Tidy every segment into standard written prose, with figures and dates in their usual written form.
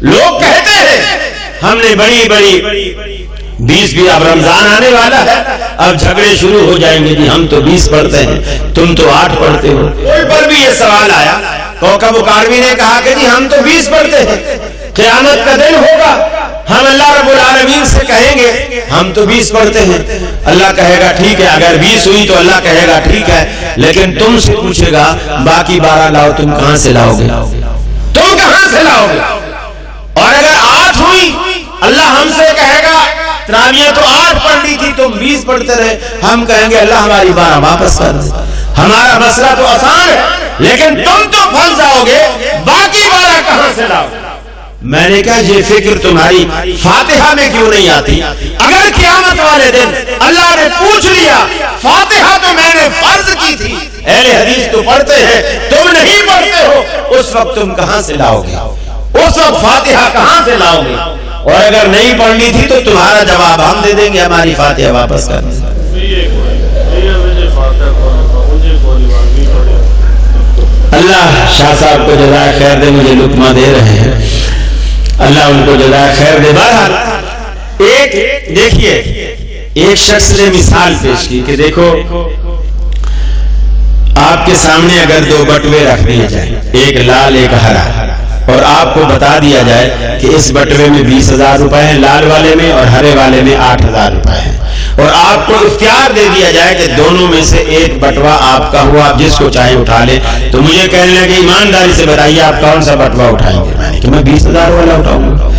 لوگ کہتے ہیں ہم نے بڑی بڑی 20 بھی، اب رمضان آنے والا ہے، اب جھگڑے شروع ہو جائیں گے، جی ہم تو 20 پڑھتے ہیں، تم تو 8 پڑھتے ہو۔ کوئی پر بھی یہ سوال آیا، کوکب کاروی نے کہا کہ جی ہم تو 20 پڑھتے ہیں، قیامت کا دن ہوگا، ہم اللہ رب العالمین سے کہیں گے ہم تو 20 پڑھتے ہیں، اللہ کہے گا ٹھیک ہے، اگر 20 ہوئی تو اللہ کہے گا ٹھیک ہے، لیکن تم سے پوچھے گا باقی 12 لاؤ، تم کہاں سے لاؤ گے؟ تم کہاں سے لاؤ گے؟ اور اگر 8 ہوئی، اللہ ہم سے کہے گا تراویح تو 8 پڑھ لی تھی، تم 20 پڑھتے رہے، ہم کہیں گے اللہ ہماری 12 واپس کر دے، ہمارا مسئلہ تو آسان ہے، لیکن تم تو پھنس جاؤ گے، باقی 12 کہاں سے لاؤ؟ میں نے کہا یہ فکر تمہاری فاتحہ میں کیوں نہیں آتی؟ اگر قیامت والے دن اللہ نے پوچھ لیا فاتحہ تو میں نے فرض کی تھی، اہل حدیث تو پڑھتے ہیں، تم نہیں پڑھتے ہو، اس وقت تم کہاں سے لاؤ گے؟ اس وقت فاتحہ کہاں سے لاؤ گے؟ اور اگر نہیں پڑھنی تھی تو تمہارا جواب ہم دے دیں گے، ہماری فاتحہ واپس کر دیں۔ اللہ شاہ صاحب کو جزائے خیر دے، مجھے لقمہ دے رہے ہیں، اللہ ان کو جزائے خیر دے۔ بہرحال ایک دیکھیے، ایک شخص نے مثال پیش کی کہ دیکھو آپ کے سامنے اگر 2 بٹوے رکھ دیے جائیں، ایک لال ایک ہرا، اور آپ کو بتا دیا جائے کہ اس بٹوے میں 20,000 روپے ہیں، لال والے میں اور ہرے والے میں 8,000 روپے ہیں، اور آپ کو اختیار دے دیا جائے کہ دونوں میں سے ایک بٹوا آپ کا ہوا، آپ جس کو چاہے اٹھا لیں، تو مجھے کہنے لگے ایمانداری سے بتائیے آپ کون سا بٹوا اٹھائیں گے؟ میں نے کہا میں 20,000 والا اٹھاؤں گا۔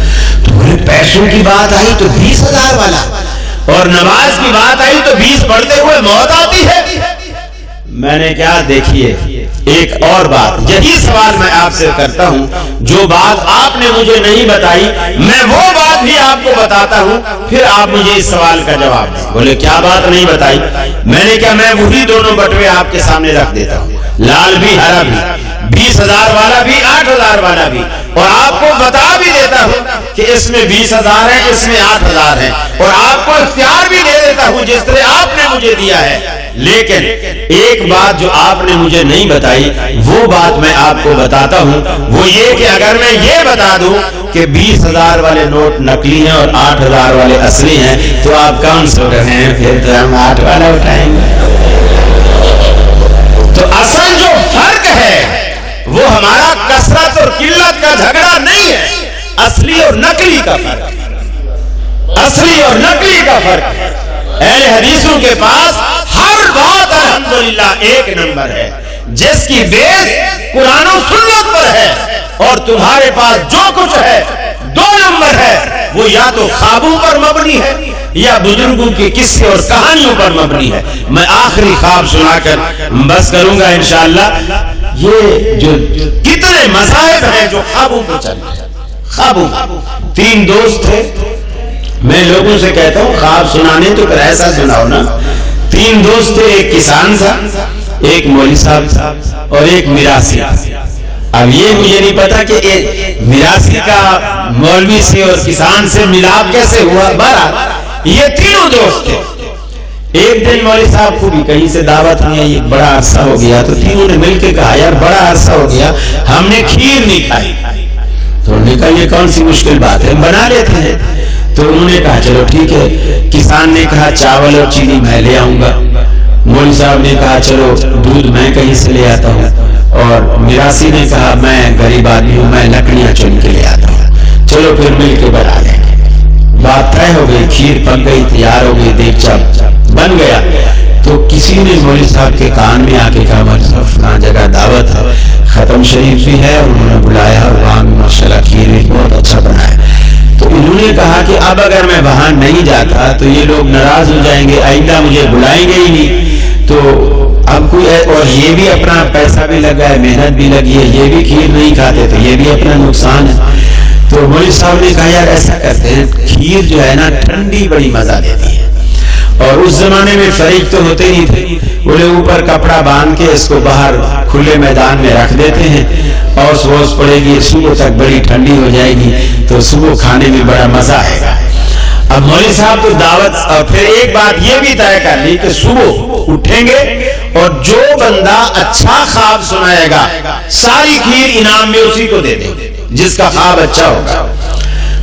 تو بولے پیسوں کی بات آئی تو 20,000 والا، اور نماز کی بات آئی تو 20 پڑھتے ہوئے موت آتی ہے۔ میں نے کہا دیکھیے ایک اور بات، یہی سوال میں آپ سے کرتا ہوں، جو بات آپ نے مجھے نہیں بتائی میں وہ بات بھی آپ کو بتاتا ہوں، پھر آپ مجھے اس سوال کا جواب دیں۔ بولے کیا بات نہیں بتائی؟ میں نے کہا میں وہی دونوں بٹوے آپ کے سامنے رکھ دیتا ہوں، لال بھی ہرا بھی، 20,000 والا بھی 8,000 والا بھی، اور آپ کو بتا بھی دیتا ہوں کہ اس میں 20,000 ہے، اس میں 8,000 ہے، اور آپ کو اختیار بھی دے دیتا ہوں جس طرح آپ نے مجھے دیا ہے۔ لیکن ایک بات جو آپ نے مجھے نہیں بتائی وہ بات میں آپ کو بتاتا ہوں، وہ یہ کہ اگر میں یہ بتا دوں کہ 20,000 والے نوٹ نقلی ہیں اور 8,000 والے اصلی ہیں تو آپ کون سو رہے ہیں؟ پھر تو ہم 8 والا اٹھائیں گے۔ تو اصل جو فرق ہے وہ ہمارا کثرت اور قلت کا جھگڑا نہیں ہے، اصلی اور نقلی کا فرق، اصلی اور نقلی کا فرق ہے۔ اہل حدیثوں کے پاس ہر بات الحمدللہ ایک نمبر ہے، جس کی بیس قرآن و سنت پر ہے، اور تمہارے پاس جو کچھ ہے 2 نمبر ہے، وہ یا تو خوابوں پر مبنی ہے یا بزرگوں کی قصے اور کہانیوں پر مبنی ہے۔ میں آخری خواب سنا کر بس کروں گا انشاءاللہ۔ یہ جو کتنے مذاہب ہیں جو خوابوں پہ چل رہے ہیں، خوابوں، 3 دوست تھے، میں لوگوں سے کہتا ہوں خواب سنانے تو پھر ایسا سناؤ نا۔ 3 دوست تھے، ایک کسان تھا، ایک مولوی صاحب تھا اور ایک میراثی۔ اب یہ مجھے نہیں پتا کہ میراثی کا مولوی سے اور کسان سے ملاپ کیسے ہوا، بہرحال یہ تینوں دوست تھے۔ ایک دن مولوی صاحب کو بھی کہیں سے دعوت نہیں آئی، بڑا عرصہ ہو گیا، تو تینوں نے مل کے کہا یار بڑا عرصہ ہو گیا ہم نے کھیر نہیں کھائی۔ تو انہوں نے کہا یہ کون سی مشکل بات ہے، بنا لیتے ہیں۔ تو انہوں نے کہا چلو ٹھیک ہے۔ کسان نے کہا چاول اور چینی میں لے آؤں گا، مولوی صاحب نے کہا چلو دودھ میں کہیں سے لے آتا ہوں، اور میراثی نے کہا میں غریب آدمی ہوں، میں لکڑیاں چن کے لے آتا ہوں، چلو پھر مل کے بنا لیں گے۔ بات طے ہو گئی، کھیر پک گئی، تیار ہو گئی، دیگچا بن گیا۔ تو کسی نے مولوی صاحب کے کان میں آ کے کہا مولوی صاحب فلاں جگہ دعوت ہے، ختم شریف بھی ہے، انہوں نے بلایا اور وہاں ماشاءاللہ کھیر بھی بہت اچھا بنا ہے۔ تو انہوں نے کہا کہ اب اگر میں وہاں نہیں جاتا تو یہ لوگ ناراض ہو جائیں گے، آئندہ مجھے بلائیں گے ہی نہیں، تو اب کوئی، اور یہ بھی اپنا پیسہ بھی لگا ہے، محنت بھی لگی ہے، یہ بھی کھیر نہیں کھاتے تو یہ بھی اپنا نقصان ہے۔ تو مولوی صاحب نے کہا یار ایسا کرتے ہیں، کھیر جو ہے نا ٹھنڈی بڑی مزہ دیتی ہے، اور اس زمانے میں فریج تو ہوتے نہیں تھے، بولے اوپر کپڑا باندھ کے اس کو باہر کھلے میدان میں رکھ دیتے ہیں، اور سوز پڑے گی، صبح تک بڑی ٹھنڈی ہو جائے گی، تو صبح کھانے میں بڑا مزہ آئے گا۔ اب مولوی صاحب تو دعوت، اور پھر ایک بات یہ بھی طے کر لی کہ صبح اٹھیں گے اور جو بندہ اچھا خواب سنائے گا ساری کھیر انعام میں اسی کو دے دیں گے، جس کا خواب اچھا ہوگا۔